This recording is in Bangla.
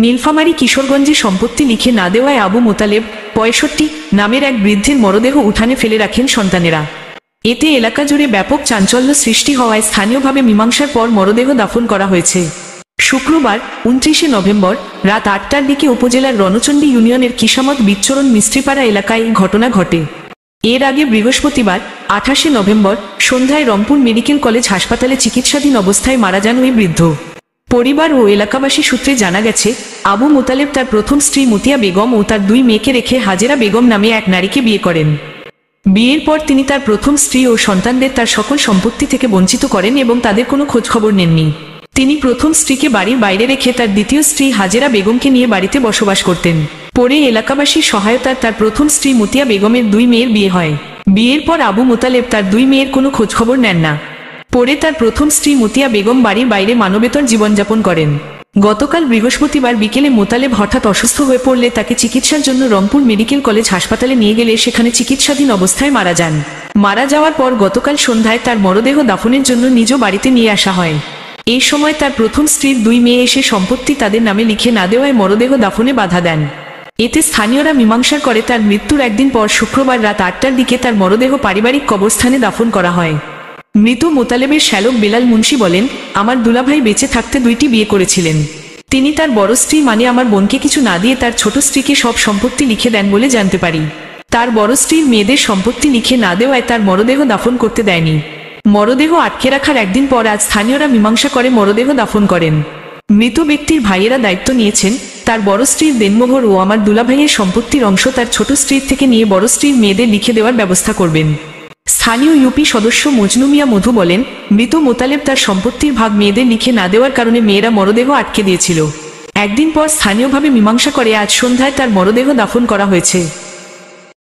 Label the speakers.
Speaker 1: নীলফামারী কিশোরগঞ্জে সম্পত্তি লিখে না দেওয়ায় আবু মোতালেব ৬৫ নামের এক বৃদ্ধের মরদেহ উঠানে ফেলে রাখেন সন্তানেরা। এতে এলাকা জুড়ে ব্যাপক চাঞ্চল্য সৃষ্টি হওয়ায় স্থানীয়ভাবে মীমাংসার পর মরদেহ দাফন করা হয়েছে। শুক্রবার ২৯শে নভেম্বর রাত ৮টার দিকে উপজেলার রণচণ্ডী ইউনিয়নের কিসামত বিচ্চরণ মিস্ত্রিপাড়া এলাকায় এই ঘটনা ঘটে। এর আগে বৃহস্পতিবার ২৮শে নভেম্বর সন্ধ্যায় রংপুর মেডিকেল কলেজ হাসপাতালে চিকিৎসাধীন অবস্থায় মারা যান ওই বৃদ্ধ। পরিবার ও এলাকাবাসী সূত্রে জানা গেছে, আবু মোতালেব তার প্রথম স্ত্রী মতিয়া বেগম ও তার ২ মেয়েকে রেখে হাজেরা বেগম নামে এক নারীকে বিয়ে করেন। বিয়ের পর তিনি তার প্রথম স্ত্রী ও সন্তানদের তার সকল সম্পত্তি থেকে বঞ্চিত করেন এবং তাদের কোনো খোঁজখবর নেননি। তিনি প্রথম স্ত্রীকে বাড়ির বাইরে রেখে তার দ্বিতীয় স্ত্রী হাজেরা বেগমকে নিয়ে বাড়িতে বসবাস করতেন। পরে এলাকাবাসীর সহায়তায় তার প্রথম স্ত্রী মতিয়া বেগমের ২ মেয়ের বিয়ে হয়। বিয়ের পর আবু মোতালেব তার ২ মেয়ের কোনো খোঁজখবর নেন না। পরে তার প্রথম স্ত্রী মতিয়া বেগম বাড়ির বাইরে মানবেতর জীবনযাপন করেন। গতকাল বৃহস্পতিবার বিকেলে মোতালেব হঠাৎ অসুস্থ হয়ে পড়লে তাকে চিকিৎসার জন্য রংপুর মেডিকেল কলেজ হাসপাতালে নিয়ে গেলে সেখানে চিকিৎসাধীন অবস্থায় মারা যান। মারা যাওয়ার পর গতকাল সন্ধ্যায় তার মরদেহ দাফনের জন্য নিজ বাড়িতে নিয়ে আসা হয়। এই সময় তার প্রথম স্ত্রীর ২ মেয়ে এসে সম্পত্তি তাদের নামে লিখে না দেওয়ায় মরদেহ দাফনে বাধা দেন। এতে স্থানীয়রা মীমাংসা করে তার মৃত্যুর একদিন পর শুক্রবার রাত ৮টার দিকে তার মরদেহ পারিবারিক কবরস্থানে দাফন করা হয়। মৃত মোতালেবের শ্যালক বেলাল মুন্সি বলেন, আমার দুলাভাই বেঁচে থাকতে ২টি বিয়ে করেছিলেন। তিনি তার বড় স্ত্রী মানে আমার বোনকে কিছু না দিয়ে তার ছোট স্ত্রীকে সব সম্পত্তি লিখে দেন বলে জানতে পারি। তার বড় স্ত্রীর মেয়েদের সম্পত্তি লিখে না দেওয়ায় তার মরদেহ দাফন করতে দেয়নি। মরদেহ আটকে রাখার একদিন পর আজ স্থানীয়রা মীমাংসা করে মরদেহ দাফন করেন। মৃত ব্যক্তির ভাইয়েরা দায়িত্ব নিয়েছেন, তার বড় স্ত্রীর দেনমোহর ও আমার দুলাভাইয়ের সম্পত্তির অংশ তার ছোট স্ত্রীর থেকে নিয়ে বড় স্ত্রীর মেয়েদের লিখে দেওয়ার ব্যবস্থা করবেন। স্থানীয় ইউপি সদস্য মজনু মিয়া মধু বলেন, মৃত মোতালেব তার সম্পত্তির ভাগ মেয়েদের লিখে না দেওয়ার কারণে মেয়েরা মরদেহ আটকে দিয়েছিল। একদিন পর স্থানীয়ভাবে মীমাংসা করে আজ সন্ধ্যায় তার মরদেহ দাফন করা হয়েছে।